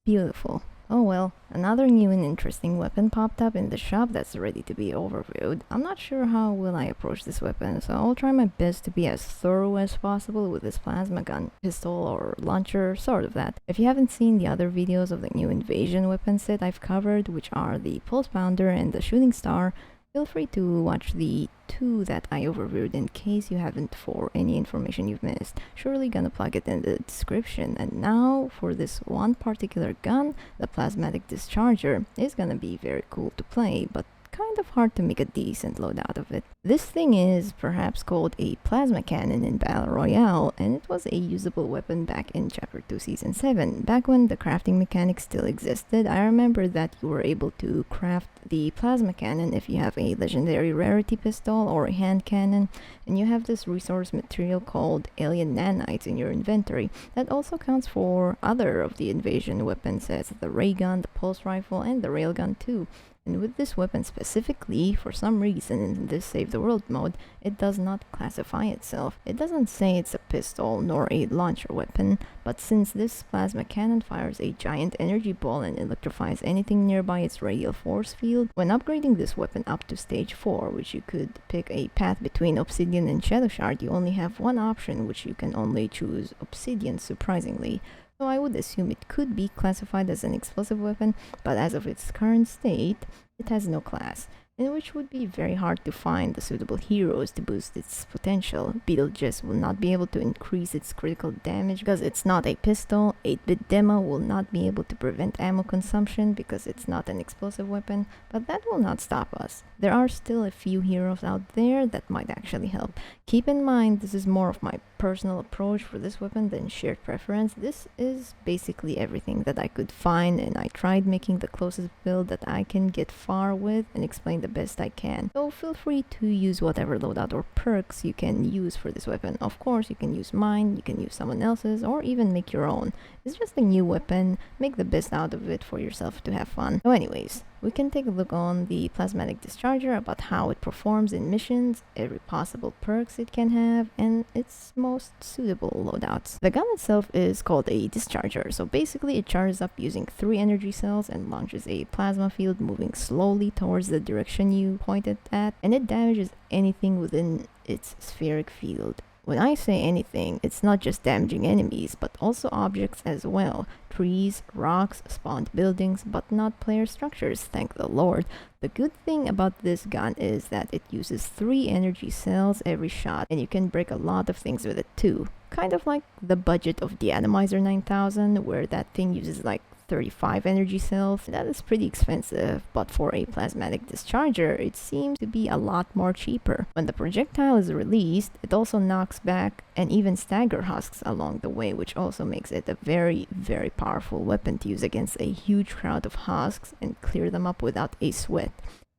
Beautiful. Oh well, another new and interesting weapon popped up in the shop that's ready to be overviewed. I'm not sure how will I approach this weapon, so I'll try my best to be as thorough as possible with this plasma gun, pistol or launcher, sort of that. If you haven't seen the other videos of the new invasion weapon set I've covered, which are the pulse pounder and the shooting star, feel free to watch the two that I overviewed in case you haven't for any information you've missed. Surely gonna plug it in the description. And now for this one particular gun, the Plasmatic Discharger, is gonna be very cool to play, but kind of hard to make a decent load out of it. This thing is perhaps called a plasma cannon in Battle Royale, and it was a usable weapon back in Chapter 2 Season 7. Back when the crafting mechanics still existed, I remember that you were able to craft the plasma cannon if you have a legendary rarity pistol or a hand cannon, and you have this resource material called alien nanites in your inventory. That also counts for other of the invasion weapon sets, the ray gun, the pulse rifle, and the railgun too. And with this weapon specifically, for some reason in this Save the World mode, it does not classify itself. It doesn't say it's a pistol nor a launcher weapon, but since this plasma cannon fires a giant energy ball and electrifies anything nearby its radial force field, when upgrading this weapon up to stage 4, which you could pick a path between obsidian and shadow shard, you only have one option, which you can only choose obsidian, surprisingly. So I would assume it could be classified as an explosive weapon, but as of its current state, it has no class, in which would be very hard to find the suitable heroes to boost its potential. Beetlejuice will not be able to increase its critical damage because it's not a pistol, 8-bit Demo will not be able to prevent ammo consumption because it's not an explosive weapon, but that will not stop us. There are still a few heroes out there that might actually help. Keep in mind, this is more of my personal approach for this weapon than shared preference. This is basically everything that I could find, and I tried making the closest build that I can get far with and explain the best I can. So feel free to use whatever loadout or perks you can use for this weapon. Of course, you can use mine, you can use someone else's, or even make your own. It's just a new weapon, make the best out of it for yourself to have fun. So anyways, we can take a look on the Plasmatic Discharger, about how it performs in missions, every possible perks it can have, and its most suitable loadouts. The gun itself is called a discharger, so basically it charges up using 3 energy cells and launches a plasma field moving slowly towards the direction you point it at, and it damages anything within its spheric field. When I say anything, it's not just damaging enemies, but also objects as well. Trees, rocks, spawned buildings, but not player structures, thank the Lord. The good thing about this gun is that it uses 3 energy cells every shot, and you can break a lot of things with it too. Kind of like the budget of De-Atomizer 9000, where that thing uses like 35 energy cells. That is pretty expensive, but for a plasmatic discharger, it seems to be a lot more cheaper. When the projectile is released, it also knocks back and even stagger husks along the way, which also makes it a very, very powerful weapon to use against a huge crowd of husks and clear them up without a sweat.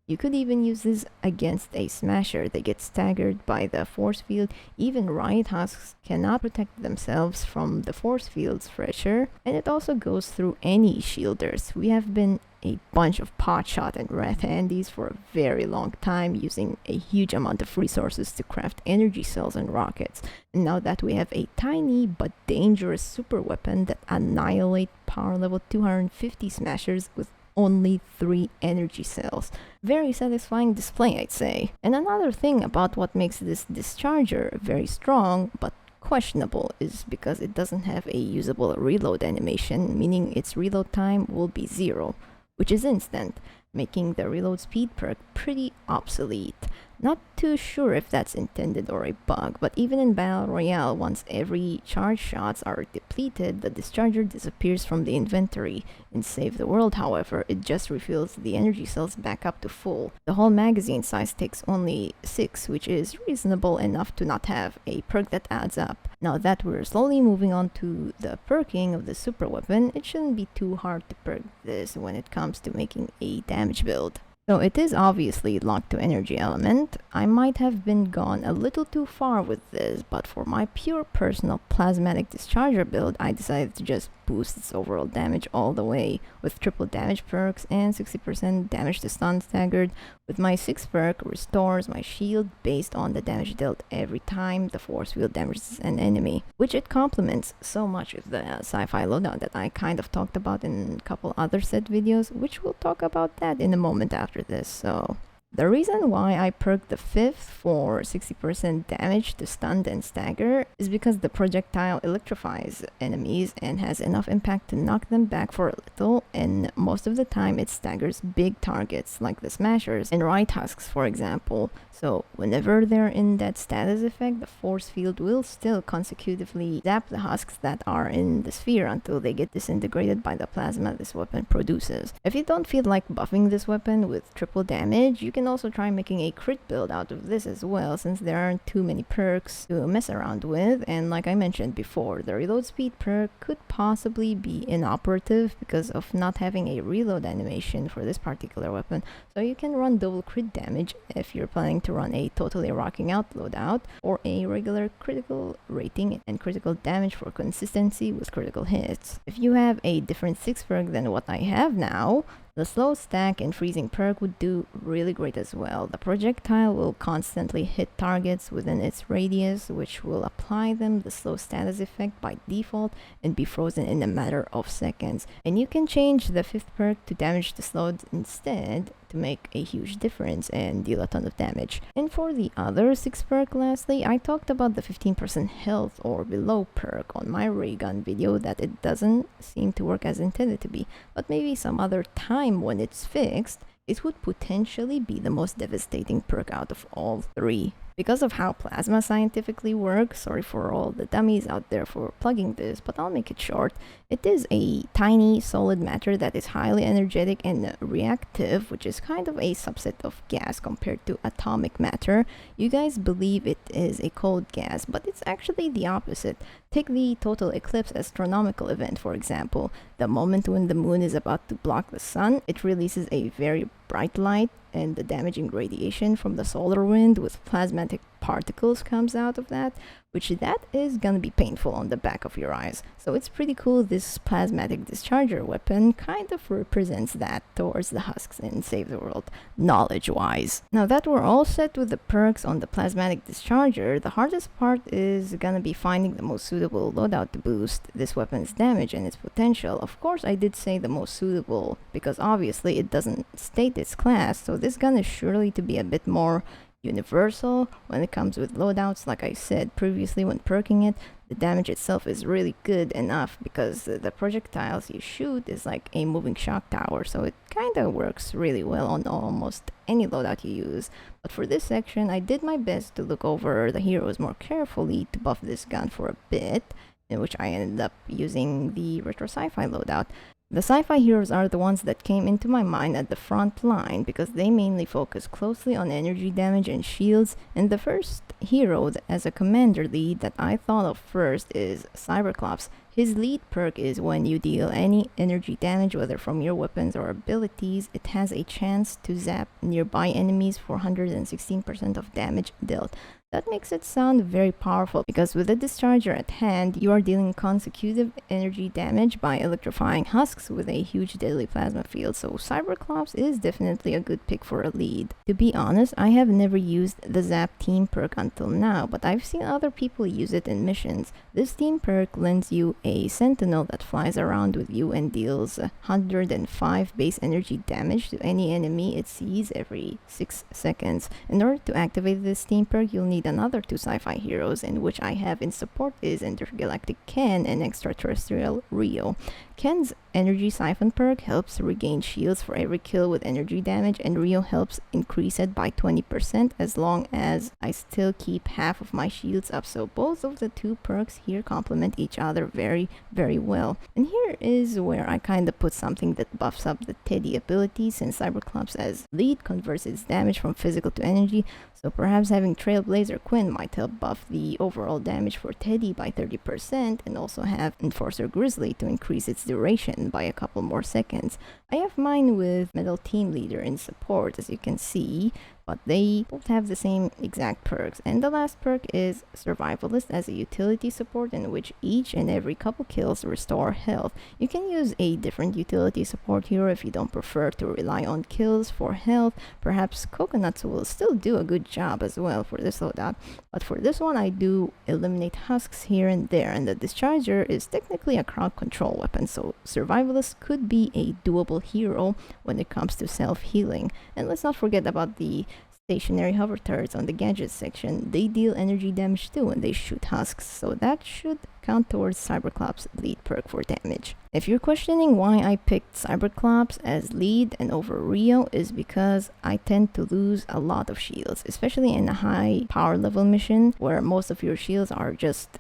You could even use this against a smasher. They get staggered by the force field. Even riot husks cannot protect themselves from the force field's pressure, and it also goes through any shielders. We have been a bunch of potshot and wrath handies for a very long time, using a huge amount of resources to craft energy cells and rockets. And now that we have a tiny but dangerous super weapon that annihilate power level 250 smashers with only 3 energy cells. Very satisfying display, I'd say. And another thing about what makes this discharger very strong but questionable is because it doesn't have a usable reload animation, meaning its reload time will be 0, which is instant, making the reload speed perk pretty obsolete. Not too sure if that's intended or a bug, but even in Battle Royale, once every charge shots are depleted, the discharger disappears from the inventory. In Save the World, however, it just refills the energy cells back up to full. The whole magazine size takes only 6, which is reasonable enough to not have a perk that adds up. Now that we're slowly moving on to the perking of the super weapon, it shouldn't be too hard to perk this when it comes to making a damage build. So it is obviously locked to energy element. I might have been gone a little too far with this, but for my pure personal plasmatic discharger build, I decided to just boost its overall damage all the way, with triple damage perks and 60% damage to stun staggered. With my 6th perk, restores my shield based on the damage dealt every time the force field damages an enemy, which it complements so much with the Sci-Fi loadout that I kind of talked about in a couple other set videos, which we'll talk about that in a moment after this. So the reason why I perked the 5th for 60% damage to stun and stagger is because the projectile electrifies enemies and has enough impact to knock them back for a little, and most of the time it staggers big targets like the smashers and right husks, for example. So whenever they're in that status effect, the force field will still consecutively zap the husks that are in the sphere until they get disintegrated by the plasma this weapon produces. If you don't feel like buffing this weapon with triple damage, you can also try making a crit build out of this as well, since there aren't too many perks to mess around with, and like I mentioned before, the reload speed perk could possibly be inoperative because of not having a reload animation for this particular weapon, so you can run double crit damage if you're planning to run a totally rocking out loadout, or a regular critical rating and critical damage for consistency with critical hits. If you have a different 6th perk than what I have now, the slow stack and freezing perk would do really great as well. The projectile will constantly hit targets within its radius, which will apply them the slow status effect by default and be frozen in a matter of seconds. And you can change the 5th perk to damage the slowed instead to make a huge difference and deal a ton of damage. And for the other 6th perk lastly, I talked about the 15% health or below perk on my ray gun video, that it doesn't seem to work as intended to be, but maybe some other time when it's fixed, it would potentially be the most devastating perk out of all 3. Because of how plasma scientifically works, sorry for all the dummies out there for plugging this, but I'll make it short. It is a tiny solid matter that is highly energetic and reactive, which is kind of a subset of gas compared to atomic matter. You guys believe it is a cold gas, but it's actually the opposite. Take the total eclipse astronomical event, for example. The moment when the moon is about to block the sun, it releases a very bright light, and the damaging radiation from the solar wind with plasmatic particles comes out of that, which that is gonna be painful on the back of your eyes. So it's pretty cool. This Plasmatic Discharger weapon kind of represents that towards the husks and Save the World knowledge-wise. Now that we're all set with the perks on the Plasmatic Discharger, the hardest part is gonna be finding the most suitable loadout to boost this weapon's damage and its potential. Of course, I did say the most suitable because obviously it doesn't state its class, so this gun is surely to be a bit more universal when it comes with loadouts. Like I said previously when perking it, the damage itself is really good enough because the projectiles you shoot is like a moving shock tower, so it kind of works really well on almost any loadout you use. But for this section, I did my best to look over the heroes more carefully to buff this gun for a bit, in which I ended up using the retro Sci-Fi loadout. The Sci-Fi heroes are the ones that came into my mind at the front line because they mainly focus closely on energy damage and shields, and the first hero as a commander lead that I thought of first is Cyberclops. His lead perk is when you deal any energy damage, whether from your weapons or abilities, it has a chance to zap nearby enemies for 116% of damage dealt. That makes it sound very powerful because with the discharger at hand, you are dealing consecutive energy damage by electrifying husks with a huge deadly plasma field, so Cyberclops is definitely a good pick for a lead. To be honest, I have never used the Zap Team perk until now, but I've seen other people use it in missions. This team perk lends you a sentinel that flies around with you and deals 105 base energy damage to any enemy it sees every 6 seconds. In order to activate this team perk, you'll need another 2 Sci-Fi heroes, in which I have in support is Intergalactic Ken and Extraterrestrial Rio. Ken's Energy Siphon perk helps regain shields for every kill with energy damage, and Rio helps increase it by 20% as long as I still keep half of my shields up, so both of the 2 perks here complement each other very, very well. And here is where I kinda put something that buffs up the Teddy ability, since Cyberclops as lead converts its damage from physical to energy, so perhaps having Trailblazer Quinn might help buff the overall damage for Teddy by 30%, and also have Enforcer Grizzly to increase its duration by a couple more seconds. I have mine with Metal Team Leader in support, as you can see, but they both have the same exact perks. And the last perk is Survivalist as a utility support, in which each and every couple kills restore health. You can use a different utility support here if you don't prefer to rely on kills for health. Perhaps Coconuts will still do a good job as well for this loadout, but for this one I do eliminate husks here and there, and the Discharger is technically a crowd control weapon, so Survivalist could be a doable hero when it comes to self-healing. And let's not forget about the stationary hover turrets on the gadgets section. They deal energy damage too when they shoot husks, so that should count towards Cyberclops' lead perk for damage. If you're questioning why I picked Cyberclops as lead and over Rio, is because I tend to lose a lot of shields, especially in a high power level mission where most of your shields are just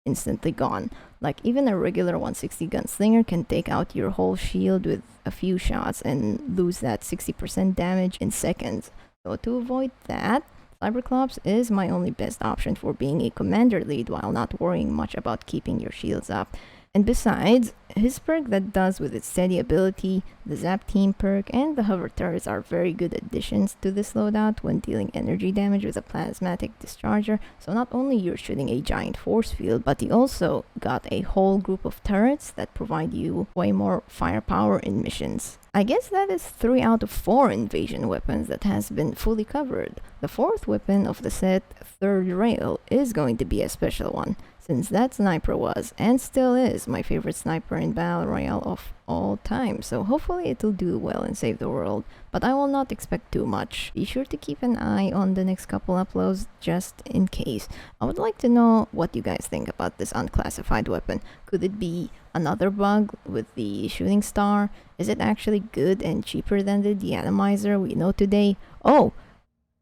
instantly gone. Like even a regular 160 gunslinger can take out your whole shield with a few shots and lose that 60% damage in seconds. So to avoid that, Cyberclops is my only best option for being a commander lead while not worrying much about keeping your shields up. And besides, his perk that does with its steady ability, the Zap Team perk, and the hover turrets are very good additions to this loadout when dealing energy damage with a Plasmatic Discharger. So not only you're shooting a giant force field, but you also got a whole group of turrets that provide you way more firepower in missions. I guess that is 3 out of 4 invasion weapons that has been fully covered. The 4th weapon of the set, Third Rail, is going to be a special one, since that sniper was, and still is, my favorite sniper in Battle Royale of all time, so hopefully it'll do well and save the world, but I will not expect too much. Be sure to keep an eye on the next couple uploads just in case. I would like to know what you guys think about this unclassified weapon. Could it be another bug with the shooting star? Is it actually good and cheaper than the De-Atomizer we know today? Oh,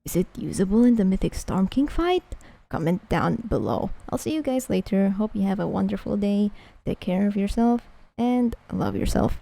is it usable in the Mythic Storm King fight? Comment down below. I'll see you guys later. Hope you have a wonderful day. Take care of yourself and love yourself.